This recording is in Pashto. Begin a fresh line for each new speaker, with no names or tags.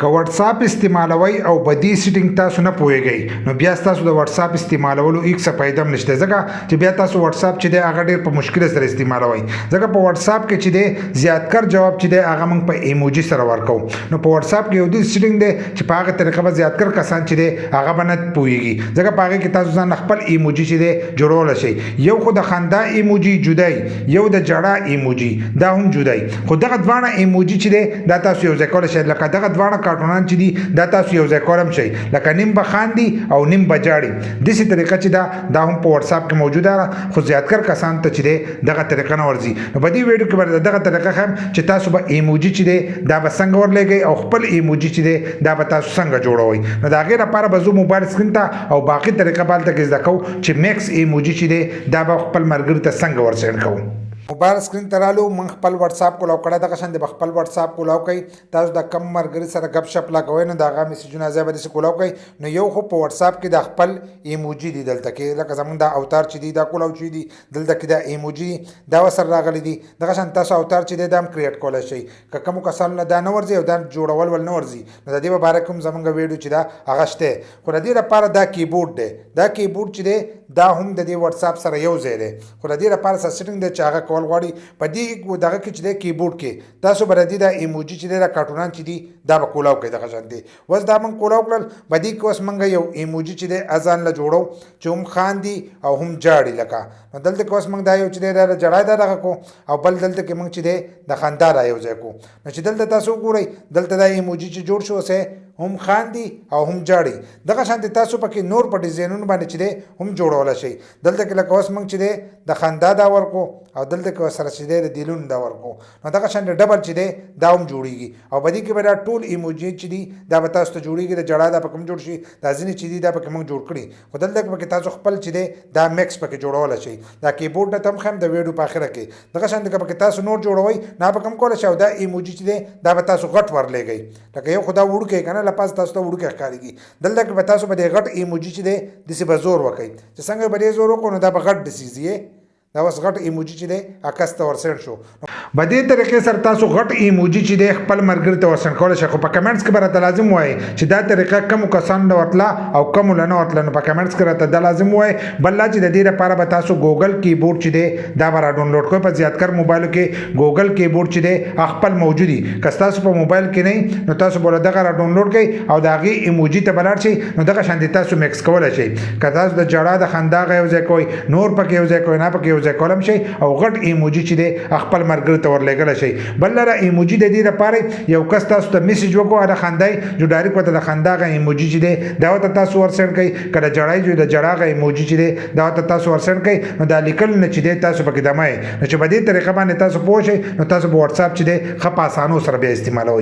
که واتس اپ استعمالوي او بدی سیټینګ تاسو نه پوهیږئ نو بیا تاسو د واتس اپ استعمالولو هیڅ فائدہ هم نشته ځکه چې بیا تاسو واتس اپ چې دی هغه ډیر په مشکل سره استعمالوي ځکه په واتس اپ کې چې دی زیاتکر جواب چې دی هغه موږ په ایموجي سره ورکو نو په واتس اپ کې یو د سیټینګ دی چې په هغه طریقه به زیاتکر کسان چې دی هغه به نه پوهیږي ځکه په هغه کې تاسو ځان خپل ایموجي چې دی جوړول شي یو خو د خندا ایموجي جدای یو د جړه ایموجي دا هم جدای خو دغه دوانه ایموجي چې دی دا تاسو یو ځای کول شئ لکه دغه دوانه کارټونان چې دي دا تاسو یو ځای کولم شئ لکه نیم به خاندي او نیم به جاړي داسې طریقه چې دا هم په واتس اپ کې موجوده ده خو زیاتکر کسان ته چې دی دغه طریقه نه ورځي نو په دې ویډیو کې به دغه طریقه ښیم چې تاسو به ایموجي چې دی دا به څنګه ورلیږئ او خپل ایموجي چې دی دا به تاسو څنګه جوړوئ نو د هغې لپاره به زه موبایل سکرین ته او باقي طریقه به هلته کې زده کوو چې میکس ایموجي چې دی دا به خپل ملګري ته څنګه ورسینډ کوو موبایل سکرین ته رالو من خپل واتس اپ کولاو کړه دغه شان د خپل واتس اپ کولاو کوي تاسو د کم مرګري سره غب شپ لګوي نو دغه میسجونه ځای به د کولاو کوي نو یو خو په واتس اپ کې د خپل ایموجي دی دلته کې لکه زمونږ د اوتار چې دی دا کولاو چې دی دلته کې د ایموجي دا وسر راغلي دي دغه شان تاسو اوتار چې دی دا هم کریټ کولای شئ که کوم کسان نه دا نه ورځي او دا جوړول ول نه ورځي نو د دې لپاره کوم زمونږ ویډیو چې دا هغه شته خو د دې لپاره دا کیبورډ دی دا کیبورډ چې دی دا هم د دې واتس اپ سره یو ځای دی خو د دې لپاره سیټینګ دی چې هغه کول غواړي په دې دغه کې چې دی کیبورډ کې تاسو به د دې د ایموجي چې دی د کارټونان چې دي دا به کولاو کوي دغه شان دی اوس دا موږ کولاو کړل په دې کې اوس موږ یو ایموجي چې دی اذان له جوړو چې هم خاندي او هم جاړي لکه نو دلته کې اوس موږ دا یو چې دی د جړای دا دغه کو او بل دلته کې موږ چې دی د خندا را یو ځای کو نو چې دلته تاسو وګورئ دلته دا ایموجي چې جوړ شو سه هم خاندي او هم جاړي دغه شانتي تاسو پکې نور په ډیزاینونو باندې چې دی هم جوړول شي دلته کې لکه اوس موږ چې دی د خندا دا ورکو او دلته کې سره چې دی د دیلون دا ورکو نو دغه شانتي ډبل چې دی دا هم جوړیږي او بدی کې به دا ټول ایموجي چې دی دا به تاسو ته جوړیږي د جړا دا پکې جوړ شي دا ځینې چې دی دا پکې موږ جوړ کړي خو دلته کې تاسو خپل چې دی دا میکس پکې جوړول شي دا کیبورډ ته هم خم د ویډیو په اخره کې دغه شانتي کې تاسو نور جوړوي نه پکې کول شي او دا ایموجي چې دی دا به تاسو غټ ورلېږي لکه یو خدا وړو کې کنه لپاس تاسو ته وړو کې ښکارېږي دلته کې به تاسو به د غټ ایموجي چې دی داسې به زور وکړئ چې څنګه به زور وکړو نو دا به غټ ډسیزي دا اوس غټ ایموجي چې دی عکس ته ورسېنډ شو په دې طریقې سره تاسو غټ ایموجي چې دی خپل ملګري ته ورسېنډ کولی شئ خو په کمنټس کې به راته لازم ووایئ چې دا طریقه کومو کسانو له ورتله او کومو له نه ورتله نو په کمنټس کې راته دا لازم ووایئ بل لا چې د دې لپاره به تاسو ګوګل کیبورډ چې دی دا به را ډاونلوډ کړئ په زیاتکر موبایلو کې ګوګل کیبورډ چې دی خپل موجود وي که ستاسو په موبایل کې نه نو تاسو به دغه را ډاونلوډ کړئ او د هغې ایموجي ته به لاړ شئ نو دغه شانتې تاسو میکس کولی شئ که تاسو د جړا د خندا هغه یو ځای کوئ نور پکې یو ځای کوئ نه پکې یو ځای کولم شئ او غټ ایموجي چې دی خپل مرګري ته ورلېږلی شي بل لره ایموجي د دې لپاره یو کس تاسو ته میسج وکړو هغه خندای جو ډایرکټ ورته د خندا هغه ایموجي چې دی دا ورته تاسو ورسېنډ کړئ که د جړای جو د جړا هغه ایموجي چې دی دا ورته تاسو ورسېنډ کړئ نو دا لیکل نه چې دی تاسو پکې دمه نو چې په دې طریقه باندې تاسو پوه شئ نو تاسو به واتس اپ چې دی ښه په اسانو سره بیا استعمالوئ